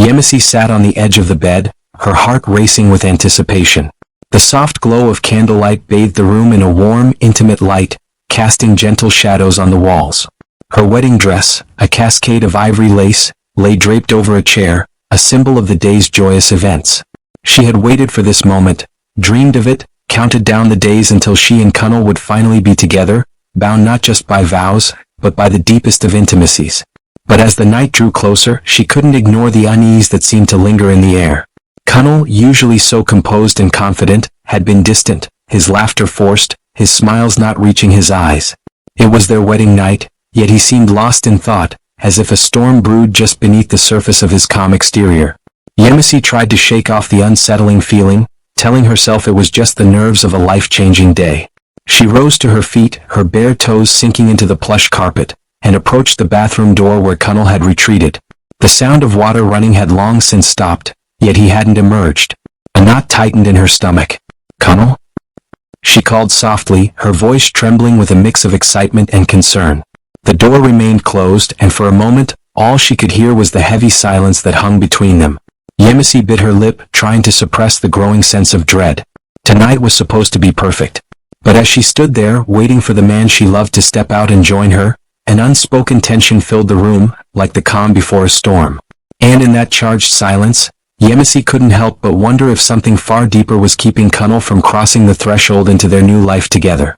Yemisi sat on the edge of the bed, her heart racing with anticipation. The soft glow of candlelight bathed the room in a warm, intimate light, casting gentle shadows on the walls. Her wedding dress, a cascade of ivory lace, lay draped over a chair, a symbol of the day's joyous events. She had waited for this moment, dreamed of it, counted down the days until she and Kunle would finally be together, bound not just by vows, but by the deepest of intimacies. But as the night drew closer, she couldn't ignore the unease that seemed to linger in the air. Kunle, usually so composed and confident, had been distant, his laughter forced, his smiles not reaching his eyes. It was their wedding night, yet he seemed lost in thought, as if a storm brewed just beneath the surface of his calm exterior. Yemisi tried to shake off the unsettling feeling, telling herself it was just the nerves of a life-changing day. She rose to her feet, her bare toes sinking into the plush carpet, and approached the bathroom door where Kunle had retreated. The sound of water running had long since stopped, yet he hadn't emerged. A knot tightened in her stomach. "Kunle?" she called softly, her voice trembling with a mix of excitement and concern. The door remained closed, and for a moment, all she could hear was the heavy silence that hung between them. Yemisi bit her lip, trying to suppress the growing sense of dread. Tonight was supposed to be perfect. But as she stood there, waiting for the man she loved to step out and join her, an unspoken tension filled the room, like the calm before a storm. And in that charged silence, Yemisi couldn't help but wonder if something far deeper was keeping Kunle from crossing the threshold into their new life together.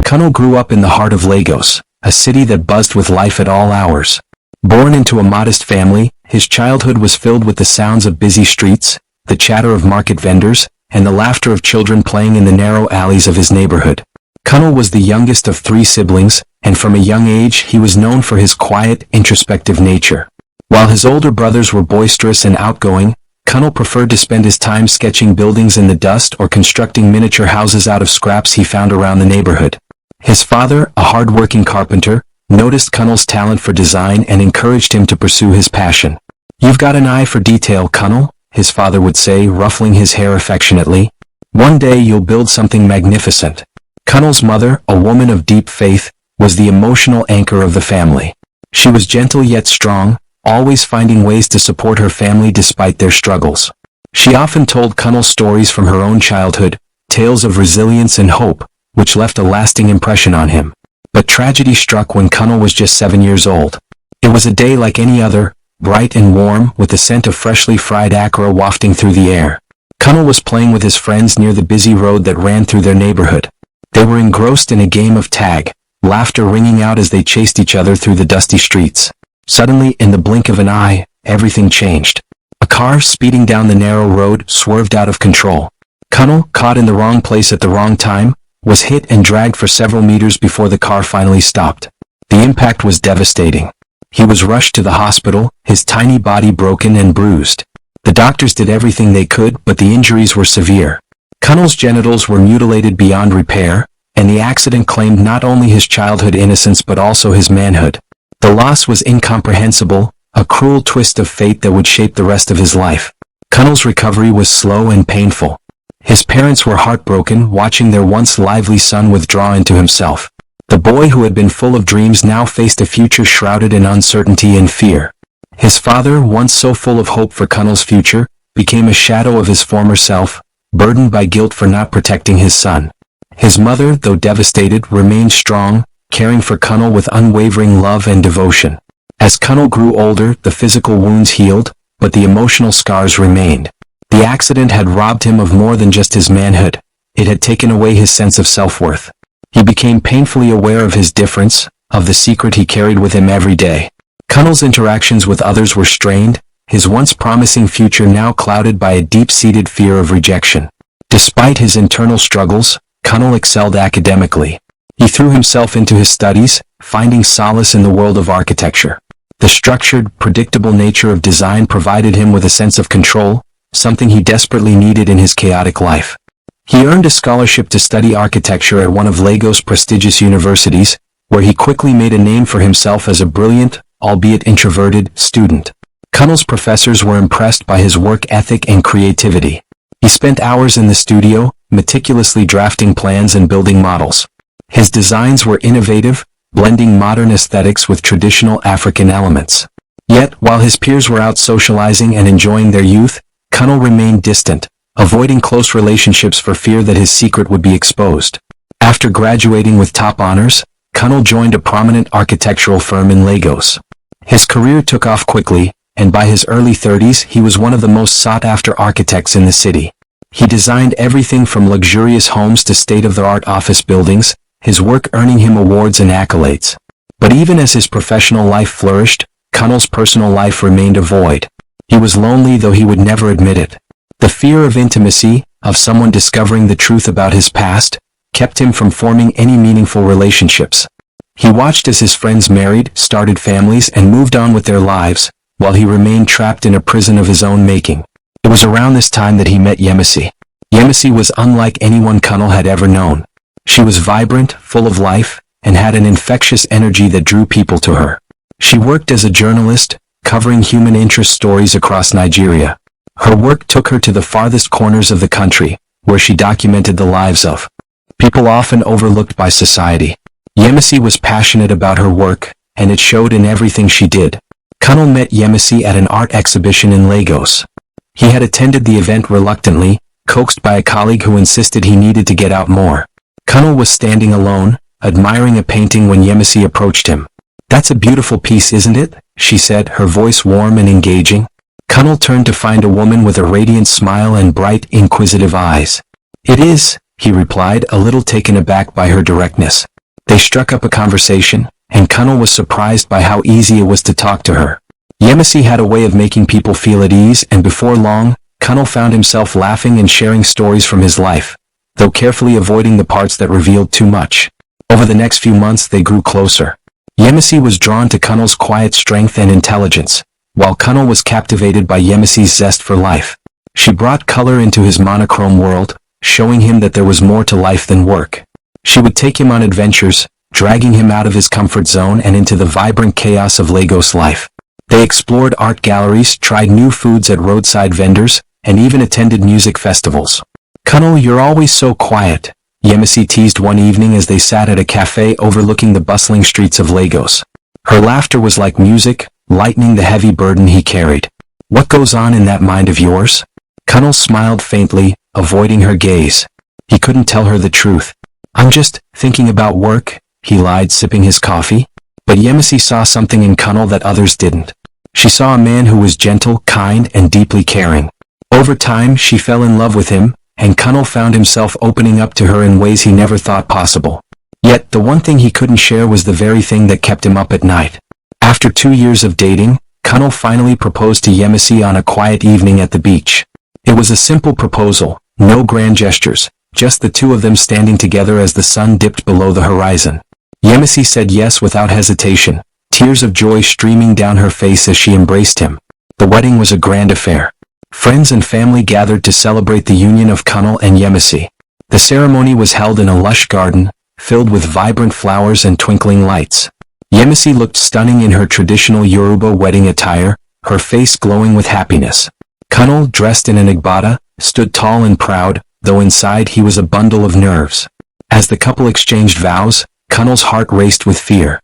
Kunle grew up in the heart of Lagos, a city that buzzed with life at all hours. Born into a modest family, his childhood was filled with the sounds of busy streets, the chatter of market vendors, and the laughter of children playing in the narrow alleys of his neighborhood. Kunle was the youngest of 3 siblings, and from a young age he was known for his quiet, introspective nature. While his older brothers were boisterous and outgoing, Kunle preferred to spend his time sketching buildings in the dust or constructing miniature houses out of scraps he found around the neighborhood. His father, a hard-working carpenter, noticed Kunle's talent for design and encouraged him to pursue his passion. "You've got an eye for detail, Kunle," his father would say, ruffling his hair affectionately. "One day you'll build something magnificent." Kunle's mother, a woman of deep faith, was the emotional anchor of the family. She was gentle yet strong, always finding ways to support her family despite their struggles. She often told Kunle stories from her own childhood, tales of resilience and hope, which left a lasting impression on him. But tragedy struck when Kunle was just 7 years old. It was a day like any other, bright and warm, with the scent of freshly fried akara wafting through the air. Kunle was playing with his friends near the busy road that ran through their neighborhood. They were engrossed in a game of tag, laughter ringing out as they chased each other through the dusty streets. Suddenly, in the blink of an eye, everything changed. A car speeding down the narrow road swerved out of control. Kunle, caught in the wrong place at the wrong time, was hit and dragged for several meters before the car finally stopped. The impact was devastating. He was rushed to the hospital, his tiny body broken and bruised. The doctors did everything they could, but the injuries were severe. Kunle's genitals were mutilated beyond repair, and the accident claimed not only his childhood innocence but also his manhood. The loss was incomprehensible, a cruel twist of fate that would shape the rest of his life. Kunle's recovery was slow and painful. His parents were heartbroken, watching their once lively son withdraw into himself. The boy who had been full of dreams now faced a future shrouded in uncertainty and fear. His father, once so full of hope for Kunle's future, became a shadow of his former self, burdened by guilt for not protecting his son. His mother, though devastated, remained strong, caring for Kunle with unwavering love and devotion. As Kunle grew older, the physical wounds healed, but the emotional scars remained. The accident had robbed him of more than just his manhood. It had taken away his sense of self-worth. He became painfully aware of his difference, of the secret he carried with him every day. Kunle's interactions with others were strained, his once promising future now clouded by a deep-seated fear of rejection. Despite his internal struggles, Kunle excelled academically. He threw himself into his studies, finding solace in the world of architecture. The structured, predictable nature of design provided him with a sense of control, something he desperately needed in his chaotic life. He earned a scholarship to study architecture at one of Lagos' prestigious universities, where he quickly made a name for himself as a brilliant, albeit introverted, student. Kunle's professors were impressed by his work ethic and creativity. He spent hours in the studio, meticulously drafting plans and building models. His designs were innovative, blending modern aesthetics with traditional African elements. Yet, while his peers were out socializing and enjoying their youth, Kunle remained distant, avoiding close relationships for fear that his secret would be exposed. After graduating with top honors, Kunle joined a prominent architectural firm in Lagos. His career took off quickly, and by his early 30s he was one of the most sought-after architects in the city. He designed everything from luxurious homes to state-of-the-art office buildings, his work earning him awards and accolades. But even as his professional life flourished, Kunle's personal life remained a void. He was lonely, though he would never admit it. The fear of intimacy, of someone discovering the truth about his past, kept him from forming any meaningful relationships. He watched as his friends married, started families, and moved on with their lives, while he remained trapped in a prison of his own making. It was around this time that he met Yemisi. Yemisi was unlike anyone Kunle had ever known. She was vibrant, full of life, and had an infectious energy that drew people to her. She worked as a journalist, covering human interest stories across Nigeria. Her work took her to the farthest corners of the country, where she documented the lives of people often overlooked by society. Yemisi was passionate about her work, and it showed in everything she did. Kunle met Yemisi at an art exhibition in Lagos. He had attended the event reluctantly, coaxed by a colleague who insisted he needed to get out more. Kunle was standing alone, admiring a painting when Yemisi approached him. "That's a beautiful piece, isn't it?" she said, her voice warm and engaging. Kunle turned to find a woman with a radiant smile and bright, inquisitive eyes. "It is," he replied, a little taken aback by her directness. They struck up a conversation, and Kunle was surprised by how easy it was to talk to her. Yemisi had a way of making people feel at ease, and before long, Kunle found himself laughing and sharing stories from his life, though carefully avoiding the parts that revealed too much. Over the next few months they grew closer. Yemisi was drawn to Kunle's quiet strength and intelligence, while Kunle was captivated by Yemisi's zest for life. She brought color into his monochrome world, showing him that there was more to life than work. She would take him on adventures, dragging him out of his comfort zone and into the vibrant chaos of Lagos life. They explored art galleries, tried new foods at roadside vendors, and even attended music festivals. "Kunle, you're always so quiet," Yemisi teased one evening as they sat at a cafe overlooking the bustling streets of Lagos. Her laughter was like music, lightening the heavy burden he carried. "What goes on in that mind of yours?" Kunle smiled faintly, avoiding her gaze. He couldn't tell her the truth. "I'm just thinking about work," he lied, sipping his coffee. But Yemisi saw something in Kunle that others didn't. She saw a man who was gentle, kind, and deeply caring. Over time, she fell in love with him, and Kunle found himself opening up to her in ways he never thought possible. Yet, the one thing he couldn't share was the very thing that kept him up at night. After 2 years of dating, Kunle finally proposed to Yemisi on a quiet evening at the beach. It was a simple proposal, no grand gestures, just the two of them standing together as the sun dipped below the horizon. Yemisi said yes without hesitation, tears of joy streaming down her face as she embraced him. The wedding was a grand affair. Friends and family gathered to celebrate the union of Kunle and Yemisi. The ceremony was held in a lush garden, filled with vibrant flowers and twinkling lights. Yemisi looked stunning in her traditional Yoruba wedding attire, her face glowing with happiness. Kunle, dressed in an agbada, stood tall and proud, though inside he was a bundle of nerves. As the couple exchanged vows, Kunle's heart raced with fear.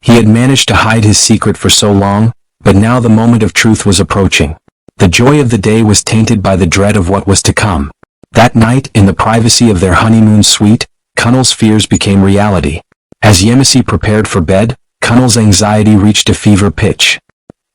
He had managed to hide his secret for so long, but now the moment of truth was approaching. The joy of the day was tainted by the dread of what was to come. That night, in the privacy of their honeymoon suite, Kunle's fears became reality. As Yemisi prepared for bed, Kunle's anxiety reached a fever pitch.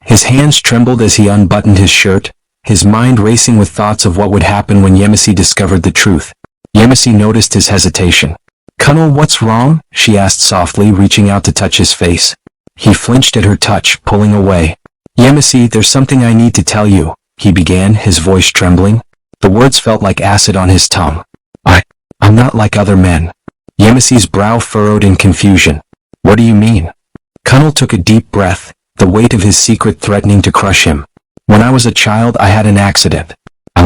His hands trembled as he unbuttoned his shirt, his mind racing with thoughts of what would happen when Yemisi discovered the truth. Yemisi noticed his hesitation. "Kunle, what's wrong?" she asked softly, reaching out to touch his face. He flinched at her touch, pulling away. "Yemisi, there's something I need to tell you," he began, his voice trembling. The words felt like acid on his tongue. I'm not like other men." Yemisi's brow furrowed in confusion. "What do you mean?" Kunle took a deep breath, the weight of his secret threatening to crush him. "When I was a child, I had an accident. I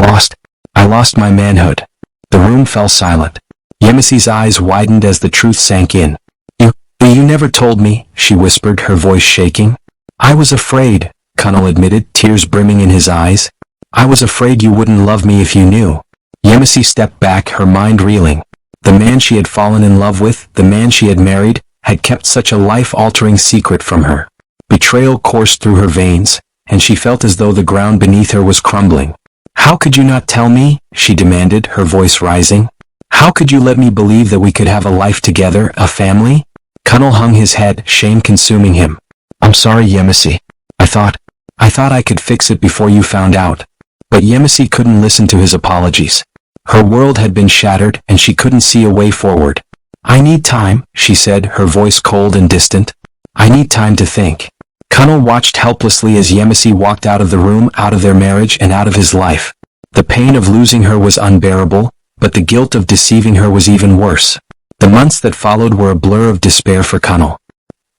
lost my manhood." The room fell silent. Yemisi's eyes widened as the truth sank in. You never told me," she whispered, her voice shaking. "I was afraid," Kunle admitted, tears brimming in his eyes. "I was afraid you wouldn't love me if you knew." Yemisi stepped back, her mind reeling. The man she had fallen in love with, the man she had married, had kept such a life-altering secret from her. Betrayal coursed through her veins, and she felt as though the ground beneath her was crumbling. "How could you not tell me?" she demanded, her voice rising. "How could you let me believe that we could have a life together, a family?" Kunle hung his head, shame consuming him. "I'm sorry, Yemisi. I thought I could fix it before you found out." But Yemisi couldn't listen to his apologies. Her world had been shattered, and she couldn't see a way forward. "I need time," she said, her voice cold and distant. "I need time to think." Kunle watched helplessly as Yemisi walked out of the room, out of their marriage and out of his life. The pain of losing her was unbearable, but the guilt of deceiving her was even worse. The months that followed were a blur of despair for Kunle.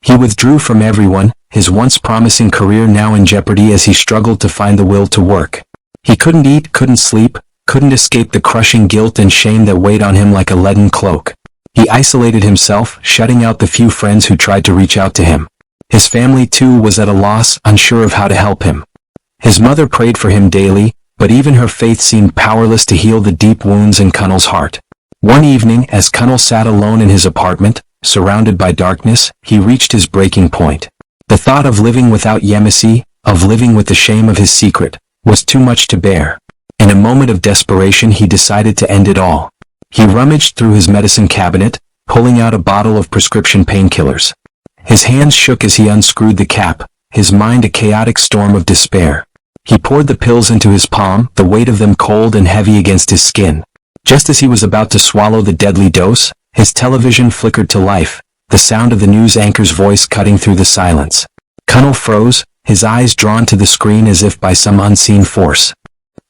He withdrew from everyone, his once promising career now in jeopardy as he struggled to find the will to work. He couldn't eat, couldn't sleep, couldn't escape the crushing guilt and shame that weighed on him like a leaden cloak. He isolated himself, shutting out the few friends who tried to reach out to him. His family too was at a loss, unsure of how to help him. His mother prayed for him daily, but even her faith seemed powerless to heal the deep wounds in Kunle's heart. One evening, as Kunle sat alone in his apartment, surrounded by darkness, he reached his breaking point. The thought of living without Yemisi, of living with the shame of his secret, was too much to bear. In a moment of desperation, he decided to end it all. He rummaged through his medicine cabinet, pulling out a bottle of prescription painkillers. His hands shook as he unscrewed the cap, his mind a chaotic storm of despair. He poured the pills into his palm, the weight of them cold and heavy against his skin. Just as he was about to swallow the deadly dose, his television flickered to life, the sound of the news anchor's voice cutting through the silence. Kunle froze, his eyes drawn to the screen as if by some unseen force.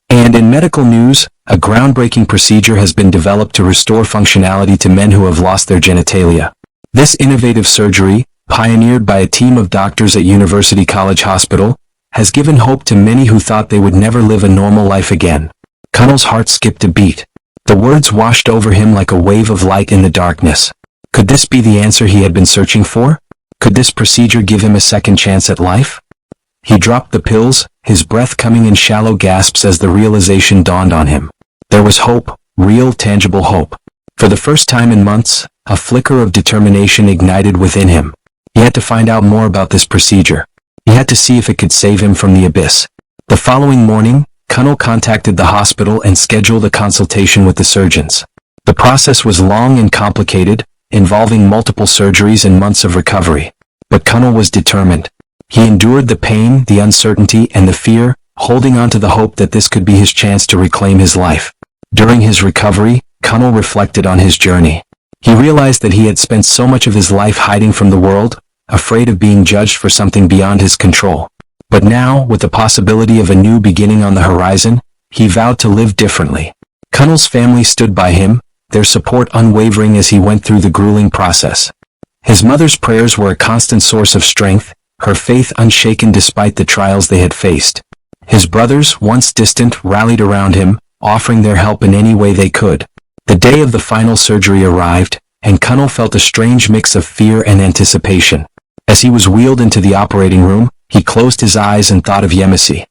"And in medical news, a groundbreaking procedure has been developed to restore functionality to men who have lost their genitalia. This innovative surgery, pioneered by a team of doctors at University College Hospital, has given hope to many who thought they would never live a normal life again." Kunle's heart skipped a beat. The words washed over him like a wave of light in the darkness. Could this be the answer he had been searching for? Could this procedure give him a second chance at life? He dropped the pills, his breath coming in shallow gasps as the realization dawned on him. There was hope, real, tangible hope. For the first time in months, a flicker of determination ignited within him. He had to find out more about this procedure. He had to see if it could save him from the abyss. The following morning, Kunle contacted the hospital and scheduled a consultation with the surgeons. The process was long and complicated, involving multiple surgeries and months of recovery. But Kunle was determined. He endured the pain, the uncertainty, and the fear, holding on to the hope that this could be his chance to reclaim his life. During his recovery, Kunle reflected on his journey. He realized that he had spent so much of his life hiding from the world, afraid of being judged for something beyond his control. But now, with the possibility of a new beginning on the horizon, he vowed to live differently. Kunle's family stood by him, their support unwavering as he went through the grueling process. His mother's prayers were a constant source of strength, her faith unshaken despite the trials they had faced. His brothers, once distant, rallied around him, offering their help in any way they could. The day of the final surgery arrived, and Kunle felt a strange mix of fear and anticipation. As he was wheeled into the operating room, he closed his eyes and thought of Yemisi.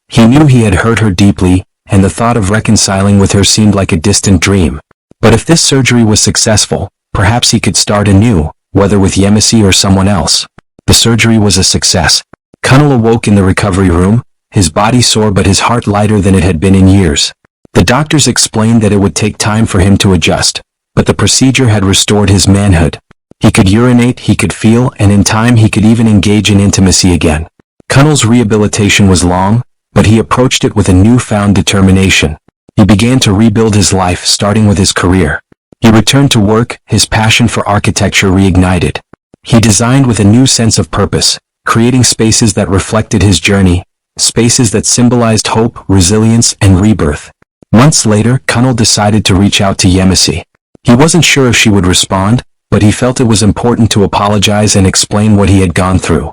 He knew he had hurt her deeply, and the thought of reconciling with her seemed like a distant dream. But if this surgery was successful, perhaps he could start anew, whether with Yemisi or someone else. The surgery was a success. Kunle awoke in the recovery room, his body sore but his heart lighter than it had been in years. The doctors explained that it would take time for him to adjust, but the procedure had restored his manhood. He could urinate, he could feel, and in time he could even engage in intimacy again. Kunle's rehabilitation was long, but he approached it with a newfound determination. He began to rebuild his life, starting with his career. He returned to work, his passion for architecture reignited. He designed with a new sense of purpose, creating spaces that reflected his journey, spaces that symbolized hope, resilience, and rebirth. Months later, Kunle decided to reach out to Yemisi. He wasn't sure if she would respond, but he felt it was important to apologize and explain what he had gone through.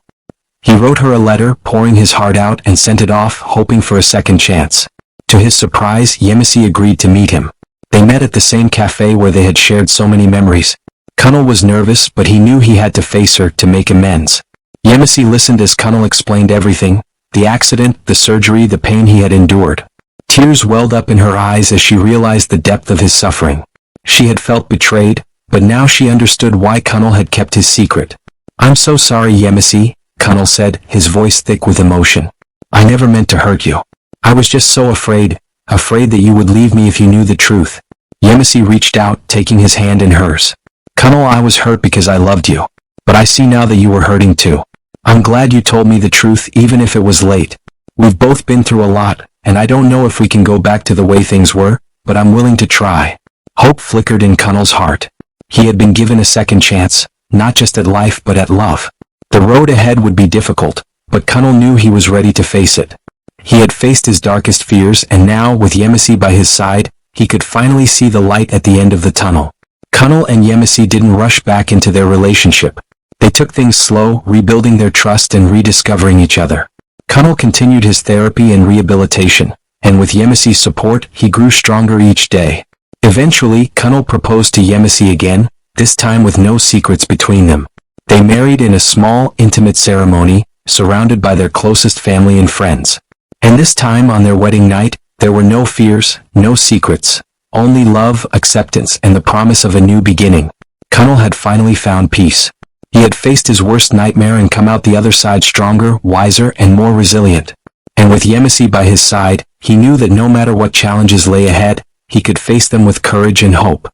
He wrote her a letter, pouring his heart out, and sent it off, hoping for a second chance. To his surprise, Yemisi agreed to meet him. They met at the same cafe where they had shared so many memories. Kunle was nervous, but he knew he had to face her to make amends. Yemisi listened as Kunle explained everything, the accident, the surgery, the pain he had endured. Tears welled up in her eyes as she realized the depth of his suffering. She had felt betrayed, but now she understood why Kunle had kept his secret. "I'm so sorry, Yemisi," Kunle said, his voice thick with emotion. "I never meant to hurt you. I was just so afraid that you would leave me if you knew the truth." Yemisi reached out, taking his hand in hers. "Kunle, I was hurt because I loved you. But I see now that you were hurting too. I'm glad you told me the truth even if it was late. We've both been through a lot, and I don't know if we can go back to the way things were, but I'm willing to try." Hope flickered in Kunle's heart. He had been given a second chance, not just at life but at love. The road ahead would be difficult, but Kunle knew he was ready to face it. He had faced his darkest fears, and now, with Yemisi by his side, he could finally see the light at the end of the tunnel. Kunle and Yemisi didn't rush back into their relationship. They took things slow, rebuilding their trust and rediscovering each other. Kunle continued his therapy and rehabilitation, and with Yemisi's support, he grew stronger each day. Eventually, Kunle proposed to Yemisi again, this time with no secrets between them. They married in a small, intimate ceremony, surrounded by their closest family and friends. And this time on their wedding night, there were no fears, no secrets, only love, acceptance, and the promise of a new beginning. Kunle had finally found peace. He had faced his worst nightmare and come out the other side stronger, wiser, and more resilient. And with Yemisi by his side, he knew that no matter what challenges lay ahead, he could face them with courage and hope.